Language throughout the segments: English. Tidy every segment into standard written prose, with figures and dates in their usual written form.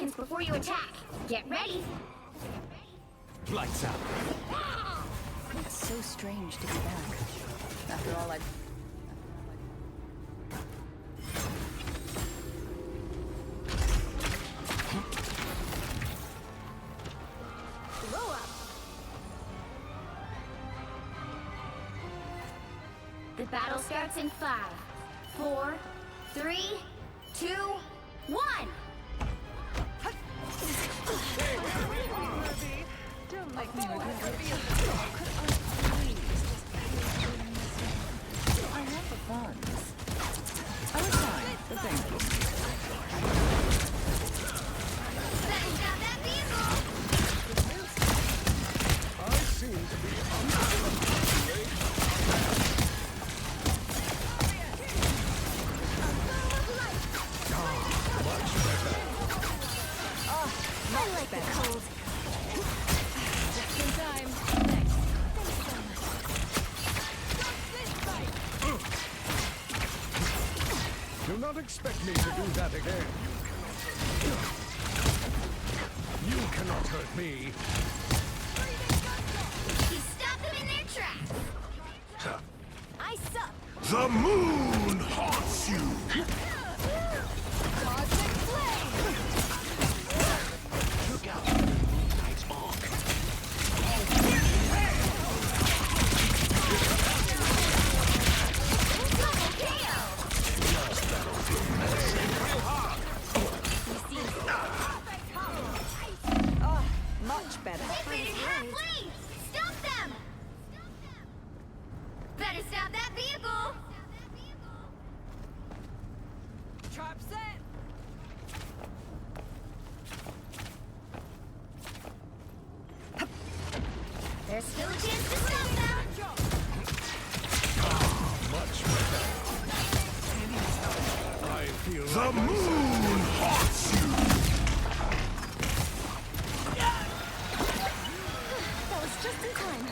seconds before you attack. Get ready. Lights out. It's so strange to be back. After all I've... Blow up. The battle starts in 5, 4, 3, 2, 1. Don't make me regret it. I have the funds. I was fine, but thank you. Better stop that vehicle! I seem to be I like the cold. Just in time. Thanks. Do not expect me to do that again. You cannot hurt me. You stop them in their tracks. I suck. The moon haunts you. Cosmic flame. Look out! Moonlight's on. Double KO. Just battlefield medicine. Oh, much better. Separated halfway. Stop them. Better stop that vehicle. Trap set. There's still a chance to stop them. Much better. I feel the moon haunts you. That was just in time.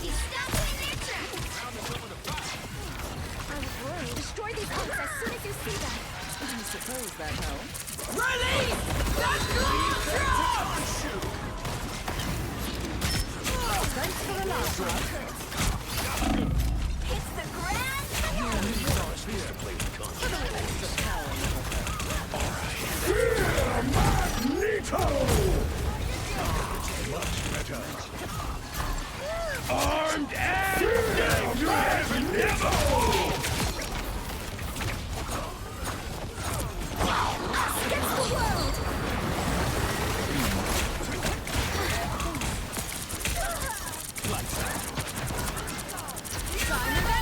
You stop them in their tracks. I was worried. Destroy these hooks as soon as you see them. I suppose that helps. Release the Thanks for the last one. It's the grand finale. For the release of power. Magneto! Much better. Armed and dangerous! Against the world. Time to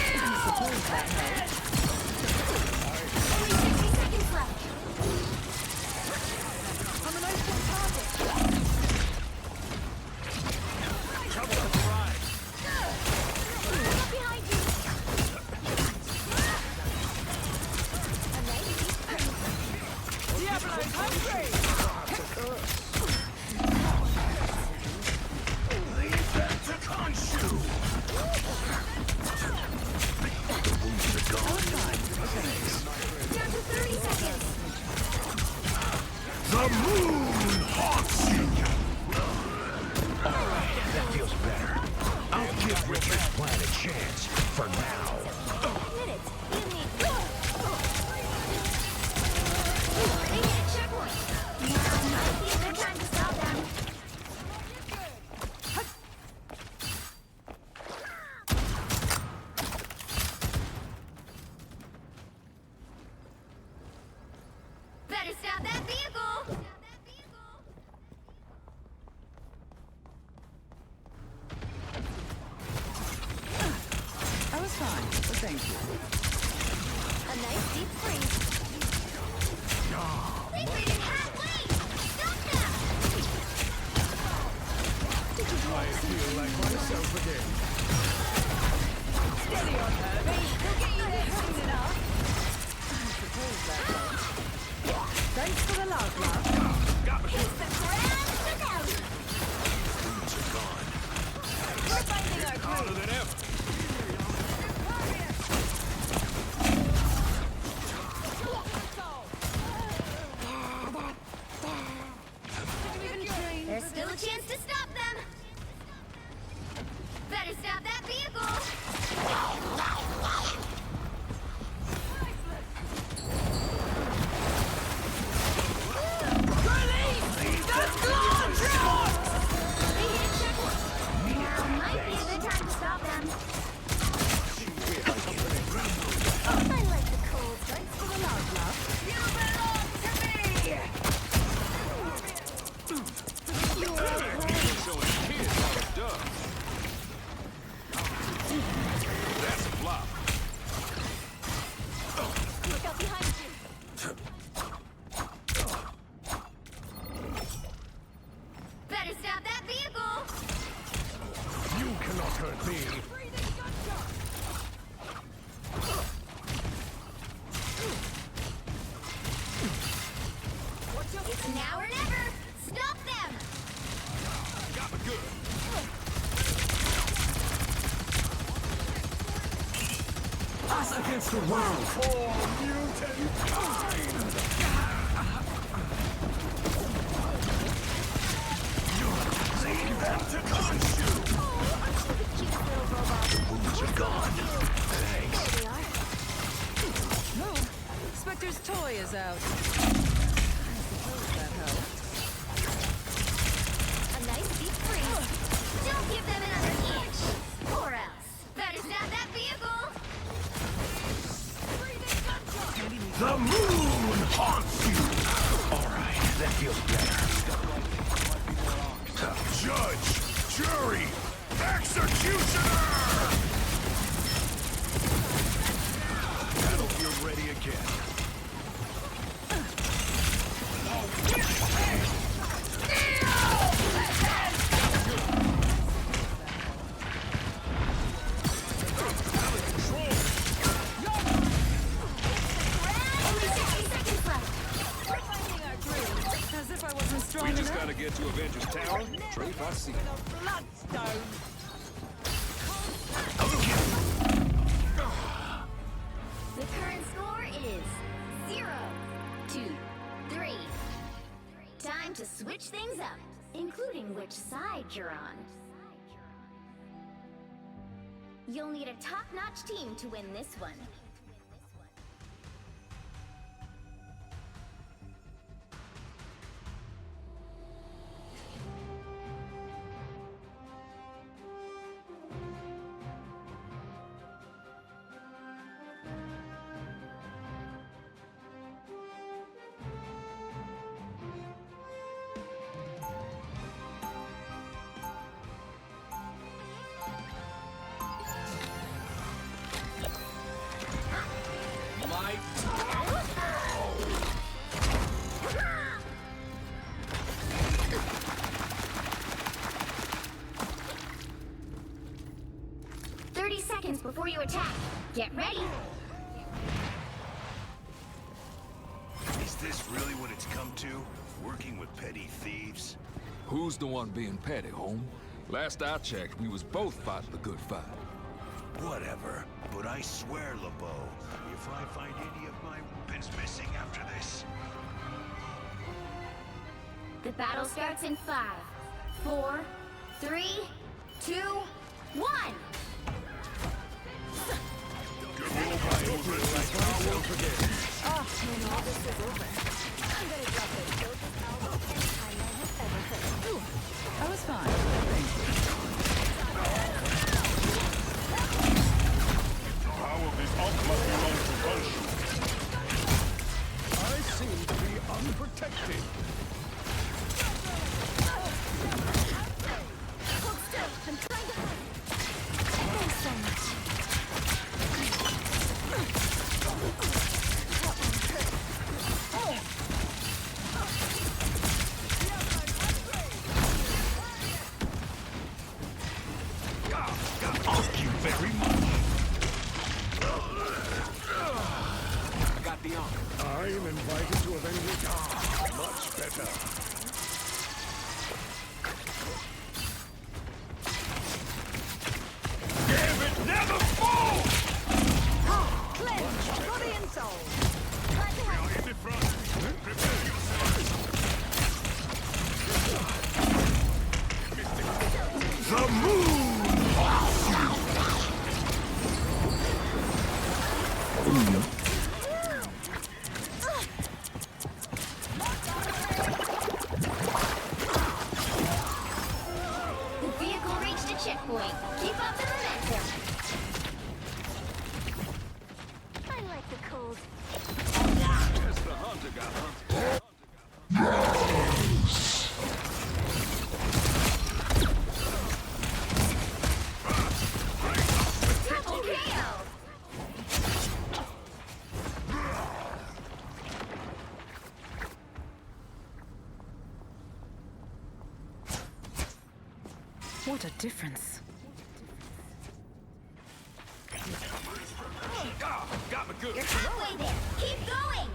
I suppose that helps. only 60 seconds left. I'm an open target. Look behind you. Diablo's hungry! Leave that to Khonshu! The wounds are gone. Down to 30 seconds. The moon haunts you! Alright, that feels better. I'll give Richard's plan a chance, for now. Minutes. You need. They hit a checkpoint. Now might be a good time to stop them. Better stop that vehicle. I was fine, but thank you. A nice deep freeze. They rated halfway. Stop them. Did you do I feel like myself again. Steady on, Herbie. We'll get you there soon enough. I suppose that against the world for mutant kind! Leave them to punch you! Cute little robot. Wounds are gone. Thanks. There they are. Oh, Spectre's toy is out. I suppose that helped. A nice deep freeze. Don't give them another inch, or else. That is not that vehicle. The moon haunts you! Alright, that feels better. Judge! Jury! Executioner! Battlefield ready again. 60 seconds left. As if I wasn't strong We just enough. gotta get to Avengers Tower. Trade by sea. Bloodstone. The current score is 0-3. Time to switch things up, including which side you're on. You'll need a top-notch team to win this one. Before you attack, get ready. Is this really what it's come to? Working with petty thieves? Who's the one being petty, home? Last I checked, we was both fighting the good fight. Whatever. But I swear, LeBeau, if I find any of my weapons missing after this... The battle starts in 5, 4, 3, 2, 1. I was fine. Thank you. How will this ultimate belong to Collegiate? I seem to be unprotected. Hold still. I'm trying to hide. Thanks so much. Thank you very much. I got the honor. I am invited to avenge it. Much better. Damn it, never fall! Cleanse, body and soul. Now in the front. Prepare yourselves. The moon! The vehicle reached a checkpoint. Keep up the momentum. I like the cold. Yes, the hunter got hunted. Triple KO. What a difference. Got me good. You're halfway there. Keep going.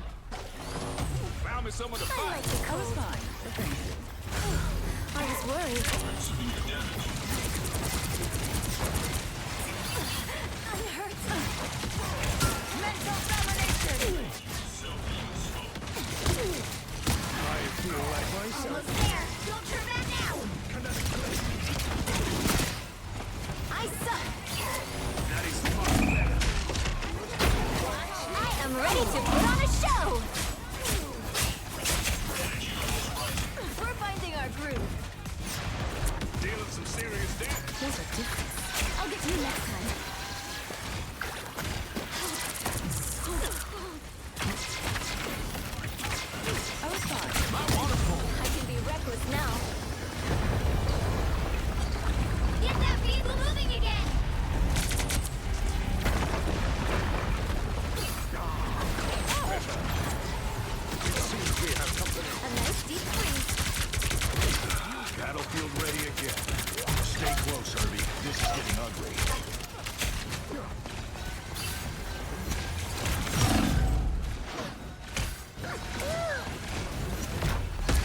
Found me someone to I fight. like the I was cold. fine. Thank you. I was worried. I'm hurt. Mental domination! I feel like myself. Almost there. Don't turn back now. I suck. I am ready to put on a show. We're finding our groove. Dealing some serious damage. There's a difference. I'll get to you next time. I was fine. I can be reckless now. Get that vehicle moving again! It seems we have company. A nice deep freeze. Battlefield ready again. Stay close, Herbie. This is getting ugly.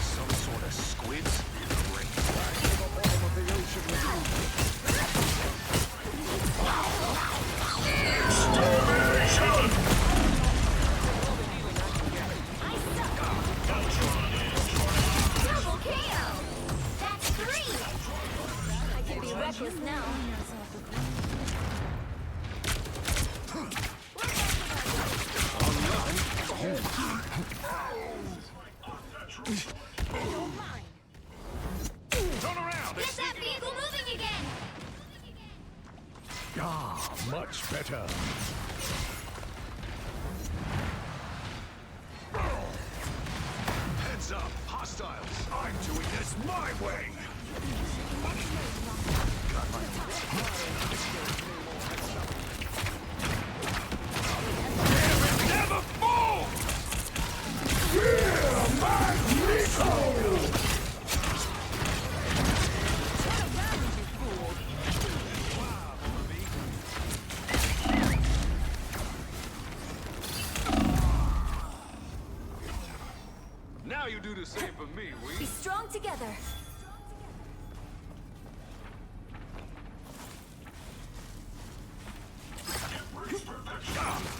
Some sort of squids? Great. To the bottom of the ocean with you. I suck. Double KO. That's 3. I can be reckless now. Turn around! Get that vehicle moving again! Ah, much better. Heads up, hostiles. I'm doing this my way. Never fall! Now you do the same for me, Be we. strong together.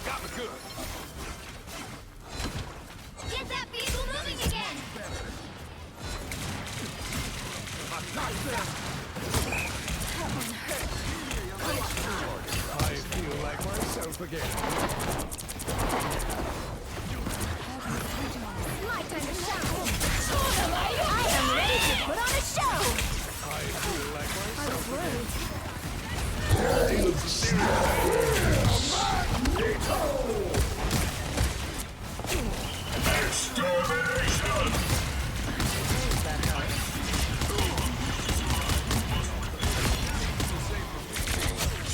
Got me good. Get that vehicle moving again! I feel like myself again. My time to shine! I am ready to put on a show! I feel like I myself was again. worried.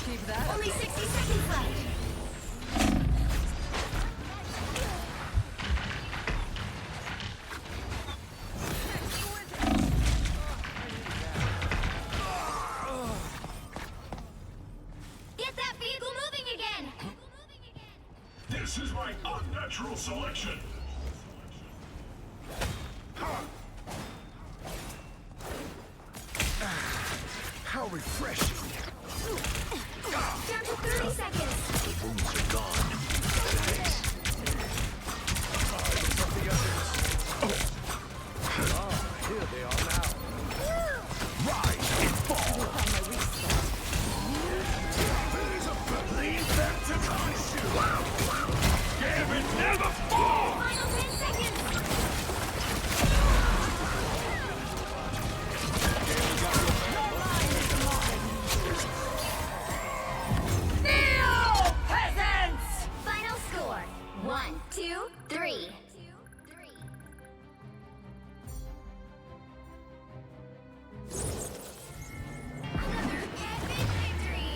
Keep that. Only 60 seconds left. Get that vehicle moving again! This is my unnatural selection. How refreshing. Down to 30 seconds! The wounds are gone. Of the others. Ah, here they are now. Rise and fall. Leave them to consume. Give it, never fall. Final 10 seconds! Final score 1, 2, 3. Another epic victory!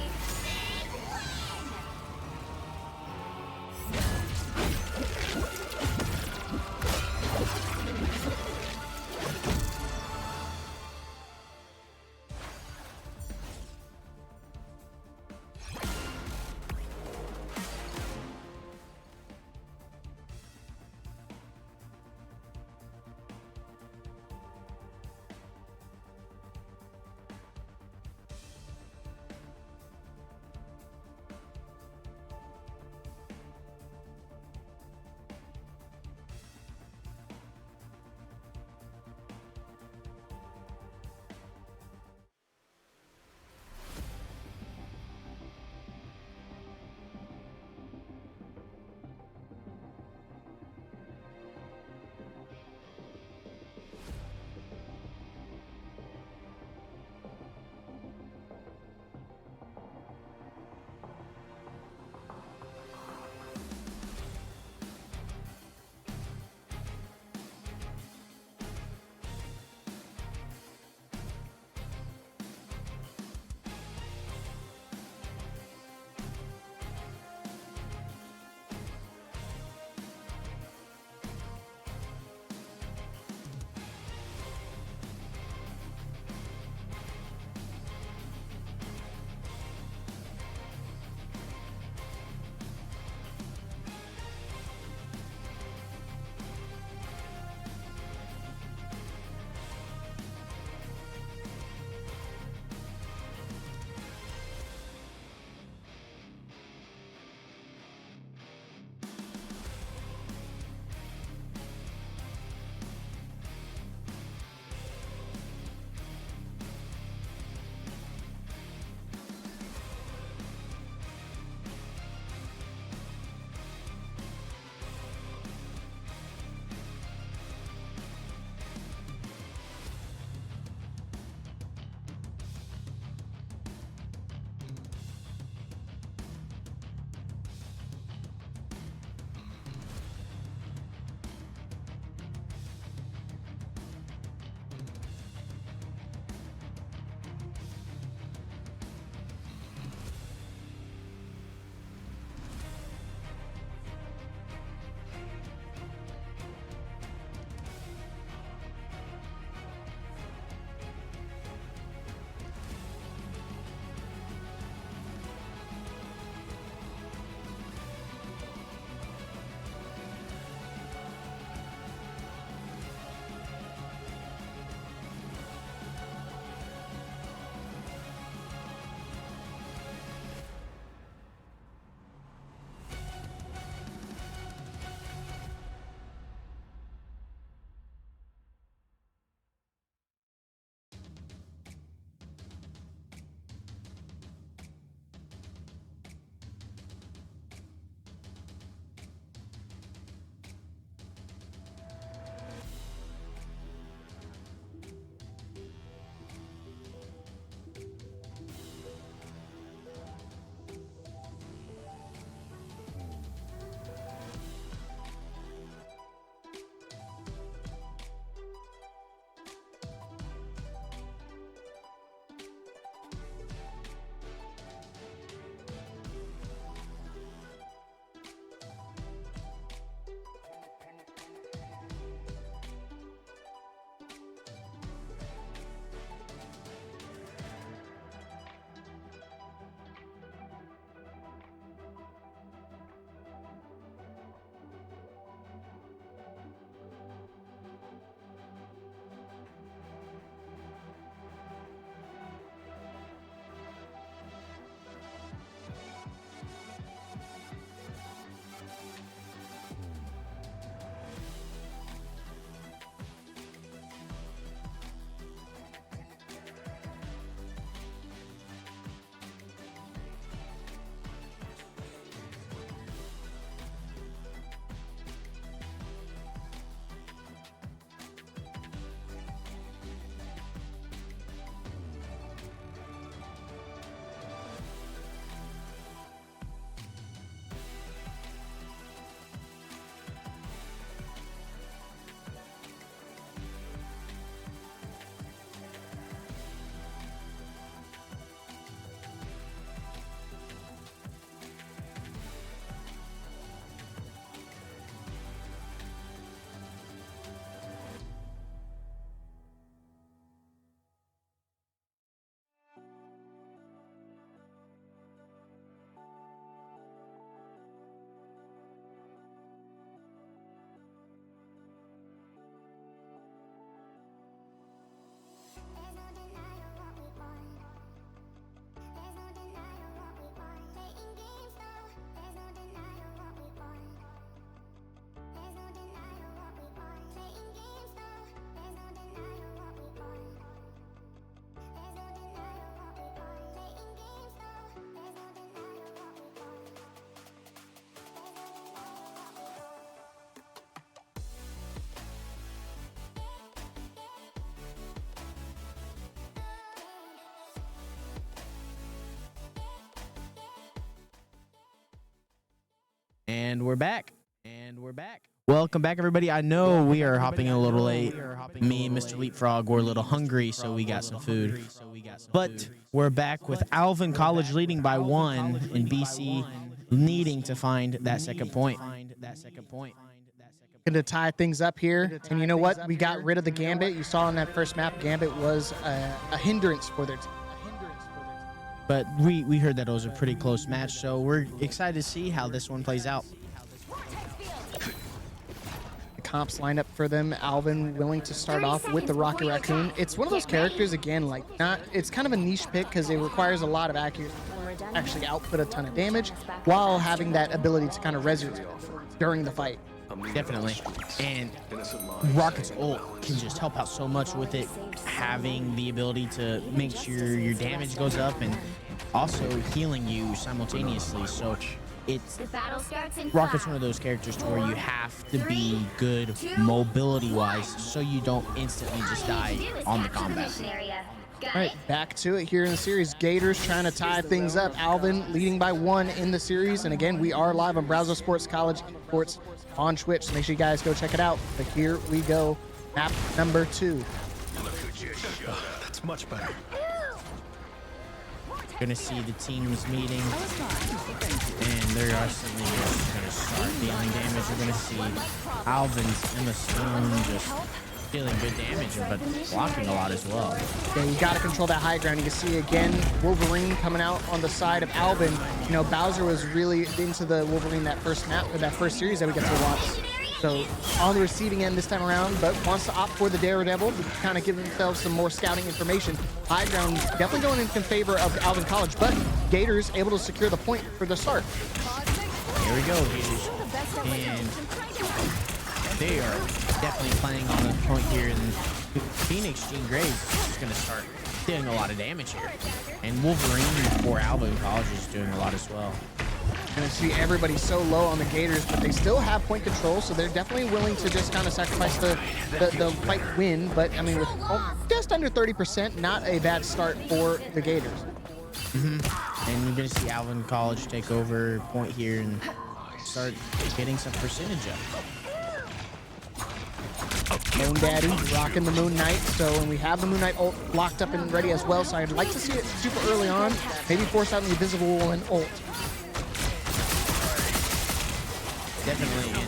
And we're back. Welcome back, everybody. I know we are hopping in a little late. Me and Mr. Leapfrog were a little hungry, so we got some food. But we're back with Alvin College leading by 1 and BC needing to find that second point. Going to tie things up here. And you know what? We got rid of the Gambit. You saw in that first map, Gambit was a hindrance for their team. But we heard that it was a pretty close match, so we're excited to see how this one plays out. The comps lined up for them. Alvin willing to start off with the Rocket Raccoon. It's one of those characters, again, like it's kind of a niche pick because it requires a lot of accuracy, actually output a ton of damage while having that ability to kind of resurrect during the fight. Definitely. And Rocket's ult can just help out so much with it, having the ability to make sure your damage goes up and also healing you simultaneously. So it's Rocket's one of those characters to where you have to be good mobility wise so you don't instantly just die on the combat. All right, back to it here in the series. Gators trying to tie things up. Alvin leading by 1 in the series. And again, we are live on Brazosport College Esports on Twitch. So make sure you guys go check it out. But here we go. Map number 2. That's much better. Gonna see the teams meeting, and they're instantly just gonna start dealing damage. We're gonna see Alvin's Emma Stone just dealing good damage, but blocking a lot as well. Yeah, you got to control that high ground. You can see again Wolverine coming out on the side of Alvin. You know, Bowser was really into the Wolverine that first map, or that first series that we got to watch. So on the receiving end this time around, but wants to opt for the Daredevil to kind of give themselves some more scouting information. High ground definitely going in favor of Alvin College, but Gators able to secure the point for the start. Here we go, Gators. And they are definitely playing on the point here, and Phoenix Jean Grey is just going to start doing a lot of damage here. And Wolverine for Alvin College is doing a lot as well. Gonna see everybody so low on the Gators, but they still have point control, so they're definitely willing to just kind of sacrifice the fight win. But I mean, with just under 30%, not a bad start for the Gators. And you're gonna see Alvin College take over point here and start getting some percentage up. Moon Daddy rocking the Moon Knight, so when we have the Moon Knight ult locked up and ready as well, so I'd like to see it super early on, maybe force out the Invisible Woman ult. Definitely in.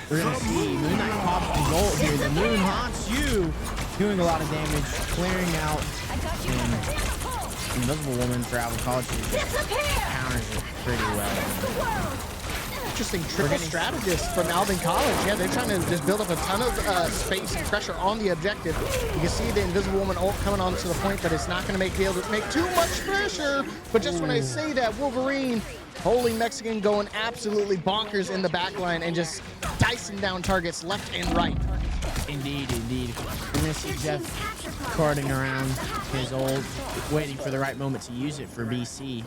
We're gonna see Moon Knight pop his ult here. The Moon haunts you, doing a lot of damage, clearing out. And Invisible Woman for Alvin College counters it pretty well. Interesting triple strategist from Alvin College. Yeah, they're trying to just build up a ton of space and pressure on the objective. You can see the Invisible Woman ult coming onto the point, but it's not going to be able to make too much pressure. But just when I say that, Wolverine, holy Mexican, going absolutely bonkers in the back line and just dicing down targets left and right. Indeed, indeed. We're going to see Jeff carting around his ult, waiting for the right moment to use it for BC.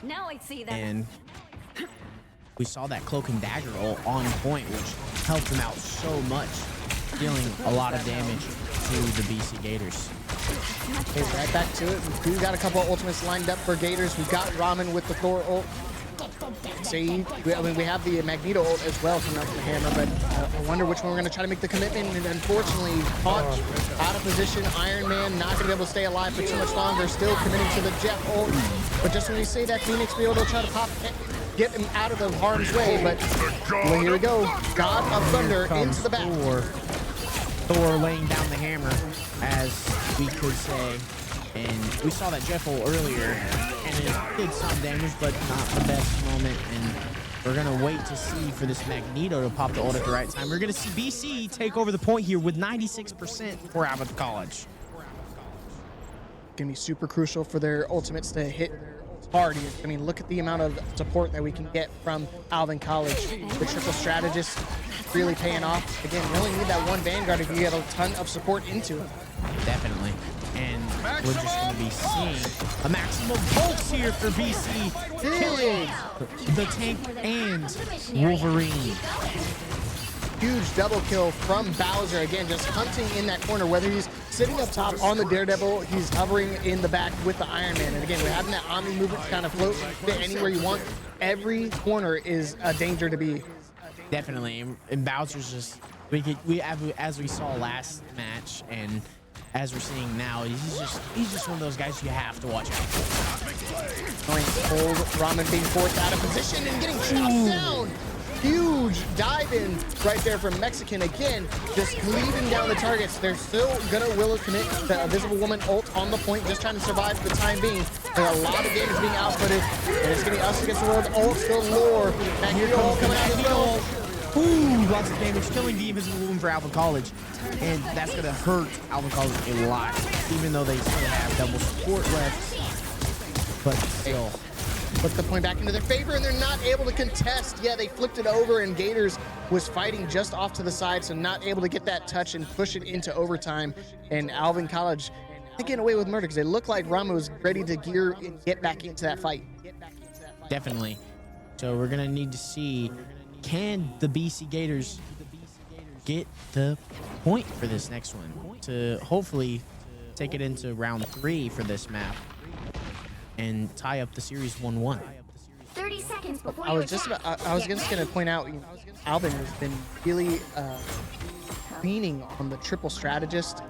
Now I see that. And we saw that Cloak and Dagger ult on point, which helped him out so much, dealing a lot of damage to the BC Gators. Okay, right back to it. We've got a couple of ultimates lined up for Gators. We've got Ramen with the Thor ult. See, I mean, we have the Magneto ult as well coming out from the hammer, but I wonder which one we're going to try to make the commitment. And unfortunately, Punch out of position. Iron Man not going to be able to stay alive for too much longer. Still committing to the Jeff ult. But just when we say that, Phoenix be able to try to get him out of the harm's way. But well, here we go. God of Thunder into the back. Thor laying down the hammer, as we could say. And we saw that Jeff ult earlier, and it did some damage, but not the best moment. And we're going to wait to see for this Magneto to pop the ult at the right time. We're going to see BC take over the point here with 96% for Alvin College. Going to be super crucial for their ultimates to hit hard here. I mean, look at the amount of support that we can get from Alvin College. The triple strategist really paying off. Again, you only need that one Vanguard if you get a ton of support into it. Definitely. And we're just going to be seeing a maximum pulse here for BC, killing the tank and Wolverine. huge double kill from Bowser. Again, just hunting in that corner, whether he's sitting up top on the Daredevil, he's hovering in the back with the Iron Man. And again, we're having that Omni movement to kind of float fit anywhere you want. Every corner is a danger to be. Definitely, and Bowser's just as we saw last match, and as we're seeing now, he's just one of those guys you have to watch out for. Going cold, Ramen being forced out of position and getting chopped down. Huge dive in right there from Mexican again, just cleaving down the targets. They're still gonna will commit the Invisible Woman ult on the point, just trying to survive for the time being. There are a lot of games being outputted, and it's gonna be us against the world. Ult still lore, and here comes coming out as well. Ooh, lots of damage, killing the Invisible Woman for Alvin College, and that's gonna hurt Alvin College a lot, even though they still have double support left. But still. Put the point back into their favor, and they're not able to contest. Yeah, they flipped it over, and Gators was fighting just off to the side, so not able to get that touch and push it into overtime. And Alvin College getting away with murder because it looked like Rama was ready to gear and get back into that fight. Definitely. So we're gonna need to see, can the BC Gators get the point for this next one to hopefully take it into round 3 for this map and tie up the series 1-1. 30 seconds before I was just gonna point out, Alvin has been really leaning on the triple strategist.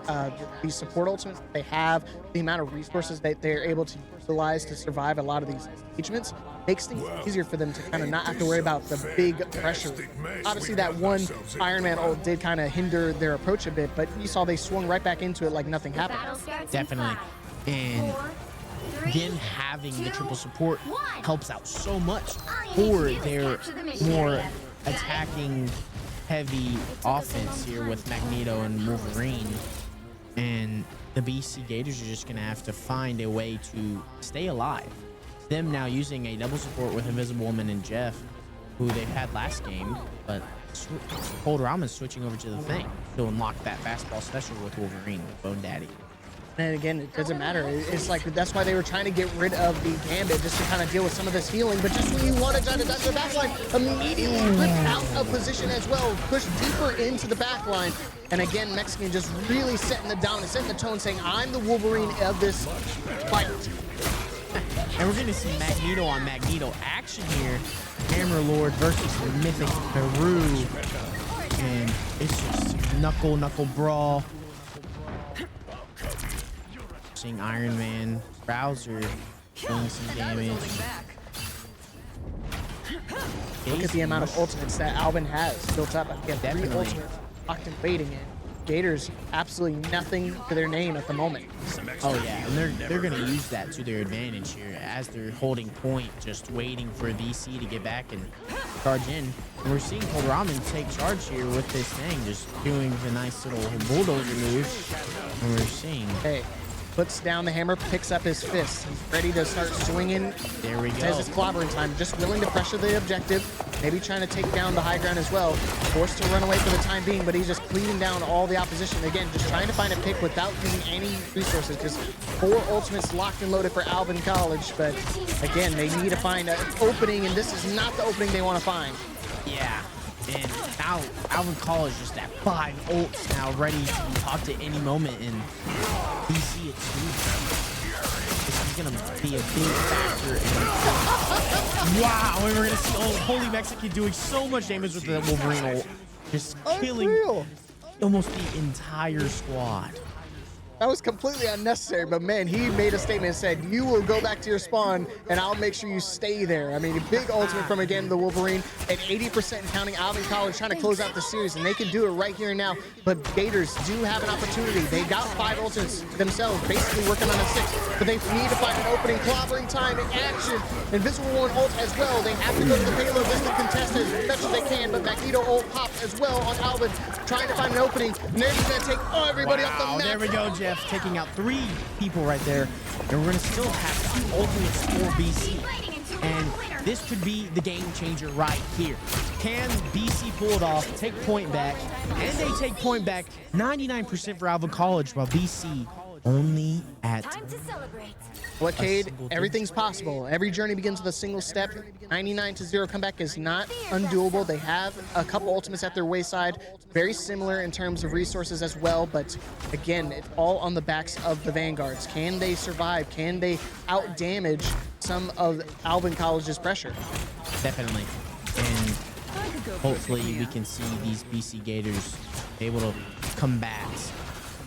These support ultimates that they have, the amount of resources that they're able to utilize to survive a lot of these engagements makes things easier for them to kind of not have to worry about the big pressure. Obviously, that one Iron Man ult did kind of hinder their approach a bit, but you saw they swung right back into it like nothing happened. Definitely. And again, having the triple support helps out so much for their more attacking heavy offense here with Magneto and Wolverine. And the BC Gators are just gonna have to find a way to stay alive. Them now using a double support with Invisible Woman and Jeff, who they've had last game, but Cold Ramen switching over to the thing to unlock that fastball special with Wolverine, Bone Daddy. And again, it doesn't matter. It's like that's why they were trying to get rid of the Gambit, just to kind of deal with some of this healing. But just when you want to try to dodge the backline, immediately ripped out of position as well, pushed deeper into the backline. And again, Mexican just really setting the down and setting the tone, saying, I'm the Wolverine of this fight. And we're going to see Magneto on Magneto action here. Hammer Lord versus the Mythic Peru. And it's just knuckle brawl. Seeing Iron Man, Bowser doing some damage. Look at the amount of ultimates that Alvin has built up. Again, 3 ultimates locked and waiting in. Gators, absolutely nothing to their name at the moment. Oh yeah, and they're gonna use that to their advantage here as they're holding point, just waiting for BC to get back and charge in. And we're seeing Cold Ramen take charge here with this thing, just doing the nice little bulldozer move. And we're seeing. Hey. Puts down the hammer, picks up his fist. He's ready to start swinging. There we go. Says it's clobbering time. Just willing to pressure the objective. Maybe trying to take down the high ground as well. Forced to run away for the time being, but he's just cleaving down all the opposition. Again, just trying to find a pick without using any resources. Just 4 ultimates locked and loaded for Alvin College. But again, they need to find an opening, and this is not the opening they want to find. Yeah. And now Alvin College just at 5 ults now, ready to pop at any moment, and BC at 2. This is gonna be a big factor. Wow, and we're gonna see Holy Mexican doing so much damage with the Wolverine ult, just killing almost the entire squad. That was completely unnecessary, but man, he made a statement and said, you will go back to your spawn and I'll make sure you stay there. I mean, a big ultimate from, again, the Wolverine at 80% and counting. Alvin College trying to close out the series, and they can do it right here and now. But Gators do have an opportunity. They got 5 ultimates themselves, basically working on a 6, but they need to find an opening. Clobbering time in action. Invisible Woman ult as well. They have to go to the payload just to contest as much as they can, but Magneto ult popped as well on Alvin, trying to find an opening. And they're just going to take everybody off the map. There we go, Jeff, taking out 3 people right there, and we're gonna still have 2 ultimates for BC, and this could be the game changer right here. Can BC pull it off, take point back, and they take point back 99% for Alvin College, while BC only at Time to celebrate. Well, Cade, single everything's possible. Every journey begins with a single step. 99-0 comeback is not undoable. They have a couple ultimates at their wayside, very similar in terms of resources as well. But again, it's all on the backs of the Vanguards. Can they survive? Can they out damage some of Alvin College's pressure? definitely. And hopefully we can see these BC Gators able to combat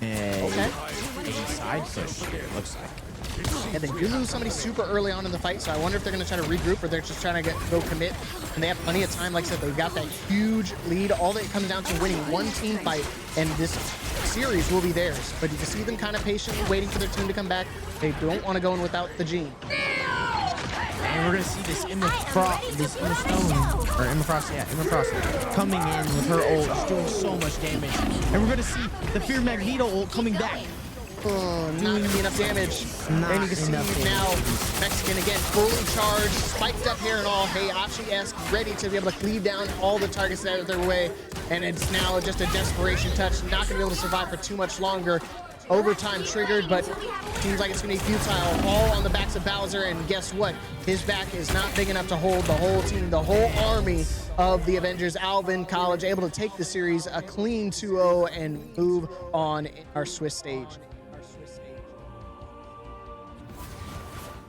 a side push here, it looks like. And they do lose somebody super early on in the fight, so I wonder if they're going to try to regroup or they're just trying to go commit. And they have plenty of time. Like I said, they've got that huge lead. All that comes down to winning one team fight, and this series will be theirs. But you can see them kind of patiently waiting for their team to come back. They don't want to go in without the Gene. And we're gonna see this Emma Frost coming in with her ult, just doing so much damage. And we're gonna see the Fear Magneto ult coming back. Oh, not gonna be enough damage. And you can see now Mexican again, fully charged, spiked up here and all. Hey, Achi-esque, ready to be able to cleave down all the targets that are their way. And it's now just a desperation touch. Not gonna be able to survive for too much longer. Overtime triggered, but seems like it's gonna be futile. All on the backs of Bowser, and guess what? His back is not big enough to hold the whole team, the whole army of the Avengers. Alvin College able to take the series a clean 2-0 and move on in our Swiss stage.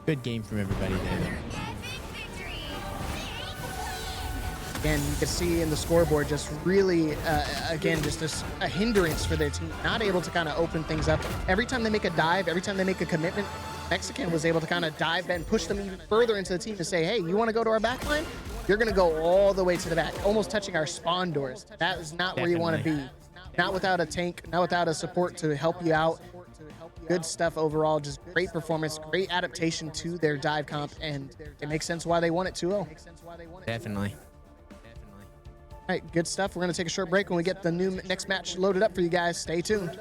Good game from everybody there. And you can see in the scoreboard just really, again, just a hindrance for their team. Not able to kind of open things up. Every time they make a dive, every time they make a commitment, Mexican was able to kind of dive and push them even further into the team to say, hey, you want to go to our back line? You're going to go all the way to the back, almost touching our spawn doors. That is not where you want to be. Not without a tank, not without a support to help you out. Good stuff overall, just great performance, great adaptation to their dive comp, and it makes sense why they won it 2-0. Definitely. All right, good stuff. We're going to take a short break. When we get the next match loaded up for you guys, stay tuned.